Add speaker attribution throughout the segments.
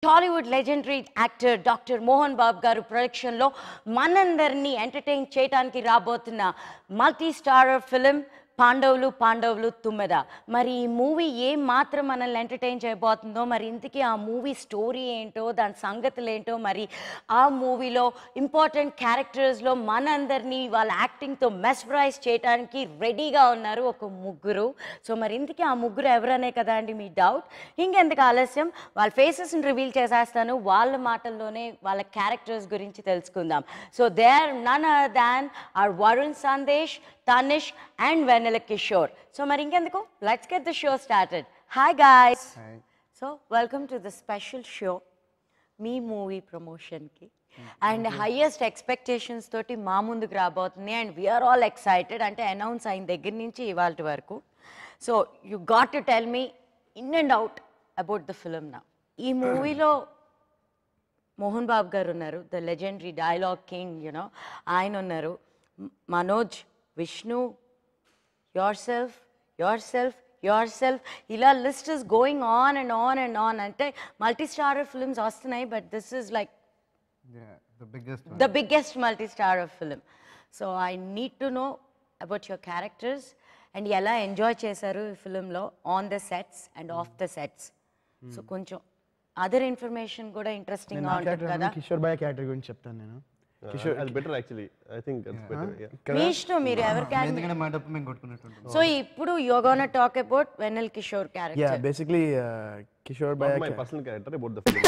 Speaker 1: Tollywood legendary actor doctor Mohan Babu garu ప్రొడక్షన్లో మనందరినీ entertain చేయడానికి రాబోతున్న మల్టీ స్టారర్ ఫిలిం పాండవులు పాండవులు తుమ్మెద. మరి ఈ మూవీ ఏం మాత్రం మనల్ని ఎంటర్టైన్ చేయబోతుందో, మరి ఇంతకీ ఆ మూవీ స్టోరీ ఏంటో, దాని సంగతులు ఏంటో, మరి ఆ మూవీలో ఇంపార్టెంట్ క్యారెక్టర్స్లో మనందరినీ వాళ్ళ యాక్టింగ్తో మెస్మరైజ్ చేయడానికి రెడీగా ఉన్నారు ఒక ముగ్గురు. సో మరి ఇంతకీ ఆ ముగ్గురు ఎవరనే కదా అండి మీ డౌట్. ఇంకెందుకు ఆలస్యం, వాళ్ళ ఫేసెస్ని రివీల్ చేసేస్తాను, వాళ్ళ మాటల్లోనే వాళ్ళ క్యారెక్టర్స్ గురించి తెలుసుకుందాం. So they are none other than are Varun Sandesh, Tanish and Vanilla Kishore. So మరి ఇంకెందుకు, let's get the show started. Hi guys.
Speaker 2: Hi.
Speaker 1: So welcome to the special show. మీ మూవీ ప్రమోషన్కి అండ్ హైయెస్ట్ ఎక్స్పెక్టేషన్స్ తోటి మా ముందుకు రాబోతుంది అండ్ వీఆర్ ఆల్ ఎక్సైటెడ్. అంటే announce అయిన దగ్గర నుంచి ఇవాళ వరకు. So you got to tell me in and out about the film నా. ఈ మూవీలో మోహన్ బాబు గారు ఉన్నారు, the legendary dialogue king, you know ఆయన ఉన్నారు. మనోజ్, విష్ణు, yourself, ఇలా list is going on and on and on. అంటే మల్టీ స్టారర్ ఫిల్మ్స్ వస్తున్నాయి, but this is like the biggest multi starrer film. So I need to know about your characters and ఎలా enjoy చేశారు ఈ ఫిలింలో on the sets and off the sets. So కొంచెం other information కూడా ఇంట్రెస్టింగ్గా ఉంటుంది కదా.
Speaker 2: కిషోర్ బాయ్ క్యారెక్టర్ గురించి చెప్తాను నేను.
Speaker 3: Kishore, that's better actually. I think that's better. Yeah.
Speaker 1: మీ ఇష్టం, మీరు ఎవరు
Speaker 4: ఎందుకంటే మా డబ్బు మేము కొట్టుకున్నట్టు.
Speaker 1: సో ఇప్పుడు you are gonna talk about Vennela Kishore character.
Speaker 2: Yeah basically Kishore boy
Speaker 3: My personal character about the film.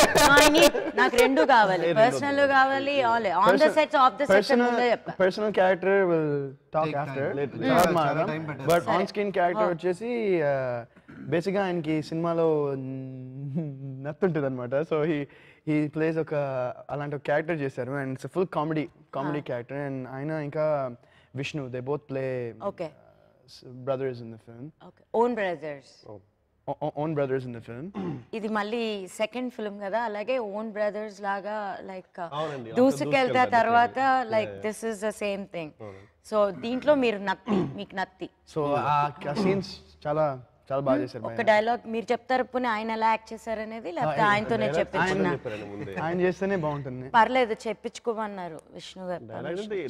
Speaker 1: నాకు రెండు కావాలి, పర్సనల్ కావాలి, on the sets of the sets ముందే చెప్తా.
Speaker 2: Personal character will talk after, but on screen character వచ్చేసి బేసిక్గా ఆయనకి సినిమాలో నత్తుంటుంది అనమాట. సో he plays ఒక అలాంటి ఒక క్యారెక్టర్ చేశారు and it's full comedy character. And ఆయన ఇంకా Vishnu, they both play brothers in the film.
Speaker 1: Okay, own brothers
Speaker 2: in the film.
Speaker 1: ఇది మళ్ళీ సెకండ్ ఫిల్మ్ కదా, అలాగే ఓన్ బ్రదర్స్ లాగా లైక్ దూసుకెళ్తా తర్వాత like this is the same thing. So దీంట్లో మీరు మీకు నత్తి.
Speaker 2: సో ఆ సీన్స్ చాలా బాగా చేశారు.
Speaker 1: ఒక డైలాగ్ మీరు చెప్తారు, పోనీ ఆయన ఎలా యాక్ట్ చేశారు అనేది, లేకపోతే ఆయనతోనే చెప్పించుకున్నా?
Speaker 2: ఆయన చేస్తేనే బాగుంటుంది.
Speaker 1: పర్లేదు, చెప్పించుకోమన్నారు విష్ణు గారు.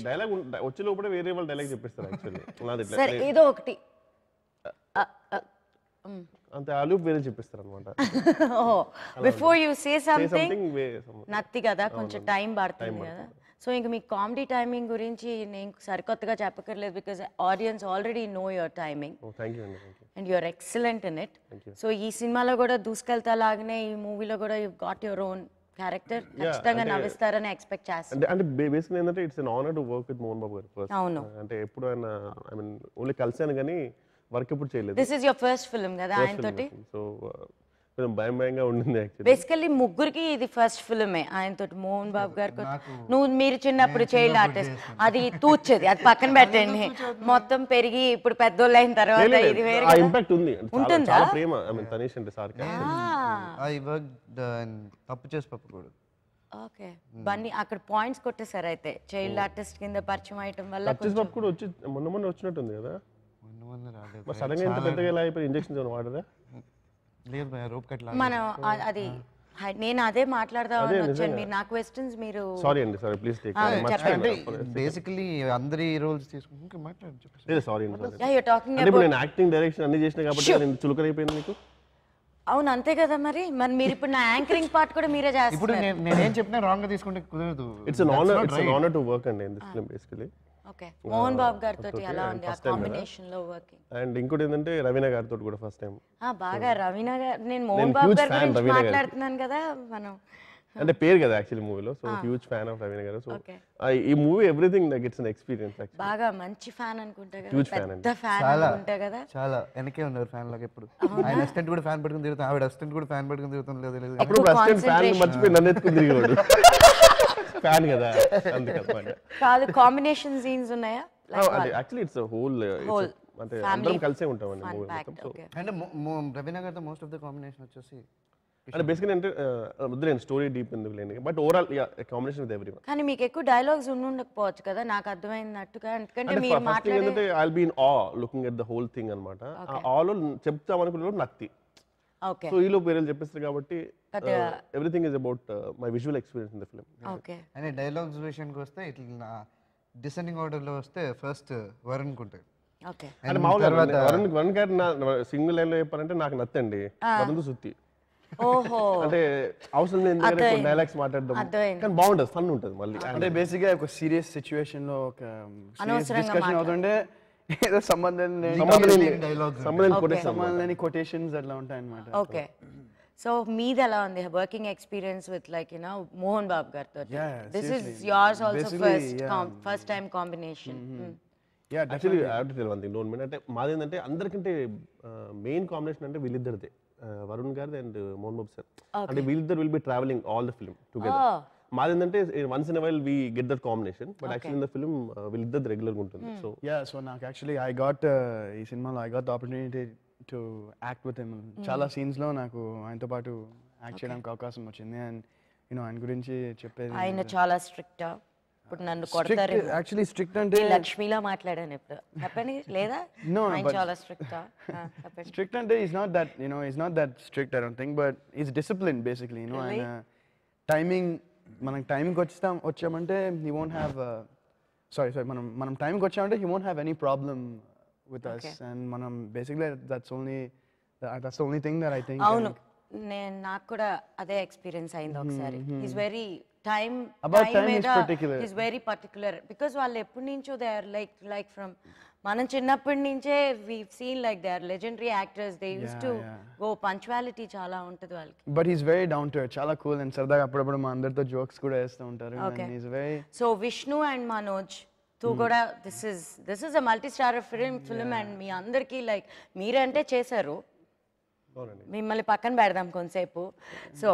Speaker 3: డైలాగ్ వచ్చే లోపల వేరే వాళ్ళు డైలాగ్ చెప్పిస్తారు యాక్చువల్లీ.
Speaker 1: సరే ఏదో ఒకటి
Speaker 3: అంతే ఆలు వేరే చెప్పిస్తారు అనమాట.
Speaker 1: బిఫోర్ యూ సే సంథింగ్ నత్తి కదా, కొంచెం టైం పడుతుంది కదా. సో ఇంక మీ కామెడీ టైమింగ్ గురించి నేను సరికొత్తగా చెప్పక్కర్లేదు, because audience already know your timing and you're excellent in it. So ఈ సినిమాలో కూడా దూసుకెళ్తా లాగానే ఈ మూవీలో కూడా you got your own character. ఖచ్చితంగా నవ్విస్తారని ఎక్స్పెక్ట్ చేస్తాను.
Speaker 3: అంటే బేసిక్లీ ఏంటంటే it's an honour to work with Mohan Babu garu first.
Speaker 1: అవును,
Speaker 3: అంటే ఎప్పుడు ఆయన ఐ మీన్ ఓన్లీ కలిసాను కానీ వర్క్ ఎప్పుడు చేయలేదు.
Speaker 1: This is your first film కదా ఆయనతోటి.
Speaker 3: సో కొంచెం భయంగా ఉండింది యాక్చువల్లీ.
Speaker 1: బేసికల్లీ ముగ్గురికి ఇది ఫస్ట్ ఫిల్మే ఆయనతో, మోహన్ బాబు గారు. మీరు చిన్నప్పుడు చైల్డ్ ఆర్టిస్ట్, అది తూచేది, అది పక్కన పెట్టండి. మొత్తం పెరిగి ఇప్పుడు పెద్దోళ్ళు అయిన తర్వాత ఇది వేరే
Speaker 3: ఇంపాక్ట్ ఉంది, చాలా ప్రేమ. ఐ మీన్ తనీష్ అంటే సార్
Speaker 4: ఐ వర్క్డ్ తప్పు చేసి పప్పు కూడా.
Speaker 1: ఓకే, బన్నీ అక్కడ పాయింట్స్ కొట్టేసారు అయితే. చైల్డ్ ఆర్టిస్ట్ కింద పరిచయం అయ్యటం వల్ల
Speaker 3: తప్పు పప్పు కూడా వచ్చి మొన్న వచ్చినట్టుంది కదా. మరి సడన్ గా ఇంత పెద్దగా ఎలా అయిపోయి ఇంజెక్షన్స్ ఏమైనా వాడదా?
Speaker 4: లేదు భయ, రోప్ కట్ లాగా
Speaker 1: మనం అది నేను అదే మాట్లాడదామని వచ్చాను. మీరు నా క్వశ్చన్స్ మీరు
Speaker 3: సారీ అండి, సారీ ప్లీజ్ టేక్
Speaker 4: అంటే బేసికల్లీ అందరి రోల్స్ తీసుకుంటే మాట్లాడండి చెప్పండి.
Speaker 3: లేదు సారీ అండి.
Speaker 1: యా యు ఆర్ టాకింగ్
Speaker 3: అంటే ఇప్పుడు నేను యాక్టింగ్ డైరెక్షన్ అన్ని చేసినా కాబట్టి నేను చులకన అయిపోయింది మీకు.
Speaker 1: అవును అంతే కదా. మరి మీరు ఇప్పుడు నా యాంకరింగ్ పార్ట్ కూడా మీరే చేస్తారు.
Speaker 4: ఇప్పుడు నేనేం చెప్పినా రాంగ్ గా తీసుకుంటే కుదరదు.
Speaker 3: It's an honor to work అండి in this film basically.
Speaker 1: Okay, Mohan Babu గారితో ఎలా ఉంది ఆ కాంబినేషన్ లో వర్కింగ్?
Speaker 3: అండ్ ఇంకోటి ఏంటంటే రవీనా గారితో కూడా ఫస్ట్ టైం.
Speaker 1: బాగా రవీనా గారు, నేను మోహన్ బాబు గారి గురించి మాట్లాడుతున్నాను కదా మనం.
Speaker 3: అంటే పేరు కదా యాక్చువల్లీ మూవీలో. So huge fan of Raveena గారు. సో ఈ movie everything like it's an experience actually.
Speaker 1: బాగా మంచి ఫ్యాన్ అనుకుంటా కదా,
Speaker 3: హ్యూజ్ ఫ్యాన్.
Speaker 1: పెద్ద ఫ్యాన్ అనుకుంటా కదా.
Speaker 4: చాలా వెనకే ఉన్నారు ఫ్యాన్ లాగా. ఎప్పుడు ఆయన అసిస్టెంట్ కూడా ఫ్యాన్ పట్టుకుని తిరుగుతాం, ఆవిడ అసిస్టెంట్ కూడా ఫ్యాన్ పట్టుకుని తిరుగుతాం. లేదు
Speaker 3: అప్పుడు అసిస్టెంట్ ఫ్యాన్ మర్చిపోయి నన్ను ఎత్తుకుని తిరిగేవాడు. ఫ్యాన్ కదా అందుకన్నమాట.
Speaker 1: కాదు, కాంబినేషన్ సీన్స్ ఉన్నాయా?
Speaker 3: యాక్చువల్లీ ఇట్స్ హోల్ అంటే అందరం కలిసే ఉంటామండి మూవీ మొత్తం.
Speaker 4: అంటే రవీనా గారితో మోస్ట్ ఆఫ్ ద కాంబినేషన్ వచ్చేసి
Speaker 3: అంటే బేసికలీ అంటే వద్దు నేను స్టోరీ డీప్ ఎందుకు లేని, but overall combination with everyone.
Speaker 1: కానీ మీకు ఎక్కువ డైలాగ్స్ ఉండకపోవచ్చు కదా నాకు అర్థమైనట్టుగా. ఎందుకంటే మీరు మాట్లాడే
Speaker 3: ఐ విల్ బి ఇన్ ఆ looking at the whole thing అన్నమాట. ఆ ఆలో చెప్తాం అనుకునే నత్తి
Speaker 1: ఓకే
Speaker 3: సో ఈలో పేర్లు చెప్పేస్తారు కాబట్టి everything is about my visual experience in the film.
Speaker 1: Okay
Speaker 4: అనే డైలాగ్స్ విషయానికి వస్తే ఇట్లా డిసెండింగ్ ఆర్డర్లో వస్తే ఫస్ట్ వరుణ్కి ఉంటుంది.
Speaker 1: ఓకే
Speaker 3: అంటే మామూలుగా వరుణ్ గారు సింగిల్ లైన్ లో చెప్పారంటే నాకు నచ్చండి వరుణ్ సుత్తి
Speaker 1: ఓహో
Speaker 3: అంటే అవసరం లేని డైలాగ్స్ మాట్లాడడం కానీ బాగుంటుంది, ఫన్ ఉంటుంది మళ్ళీ.
Speaker 2: అంటే బేసిక్గా ఒక సీరియస్ సిచ్యువేషన్ లో ఒక డిస్కషన్ అవుతుంటే ఏదో సంబంధం లేని కొటేషన్స్ అట్లా ఉంటాయి అన్నమాట.
Speaker 1: ఓకే సో మీది ఎలా ఉంది working experience with like Mohan Babu గారితో? This is yours also first time combination.
Speaker 3: Actually I have to tell one thing, don't mind. అంటే మాది ఏంటంటే అందరికంటే మెయిన్ కాంబినేషన్ అంటే వీళ్ళిద్దరిదే, వరుణ్ గారు అండ్ మోహన్ బాబు సార్. అంటే వీళ్ళిద్దరు will be travelling all the film together. మాది ఏంటంటే once in while we get that combination, but actually in the film వీళ్ళిద్దరు రెగ్యులర్ గా ఉంటుంది.
Speaker 2: సో నాకు యాక్చువల్లీ ఐ గాట్ ఈ సినిమాలో I got the opportunity to act with him. చాలా scenes లో నాకు ఆయనతో పాటు యాక్ట్ చేయడానికి అవకాశం వచ్చింది. అండ్ ఆయన గురించి చెప్పేది,
Speaker 1: ఆయన చాలా స్ట్రిక్ట్. ఇప్పుడు నన్ను కొడతారు.
Speaker 2: యాక్చువల్లీ స్ట్రిక్ట్ అంటే
Speaker 1: లక్ష్మిలా మాట్లాడాను ఇప్పుడు, చెప్పండి. లేదా ఆయన చాలా స్ట్రిక్ట్?
Speaker 2: స్ట్రిక్ట్ అంటే is not that is not that strict I don't think, but is discipline basically. ఆయన టైమింగ్, మనం టైంకి వచ్చామంటే హీ వోంట్ హ్యావ్ సారీ మనం టైంకి వచ్చామంటే he won't have any problem with us, and manam basically that's the only thing that I think.
Speaker 1: అవును, నేను నాకు కూడా అదే ఎక్స్పీరియన్స్ అయింది ఒకసారి. Is very time is very particular because వాళ్ళు ఎప్పటి నుంచో దే ఆర్ లైక్ ఫ్రమ్ మనం చిన్నప్పటి నుంచే we seen like they are legendary actors. They use to go punctuality చాలా ఉంటుంది వాళ్ళకి.
Speaker 2: But he's very down to earth, చాలా కూల్ అండ్ సరదాగా అప్పుడప్పుడు మా అందరితో జోక్స్ కూడా వేస్తూ ఉంటారు. and he's very
Speaker 1: so Vishnu and Manoj కూడా this is a multi starrer film and మీ అందరికీ లైక్ మీరంటే చేశారు, మిమ్మల్ని పక్కన పెడదాం కొంతసేపు. సో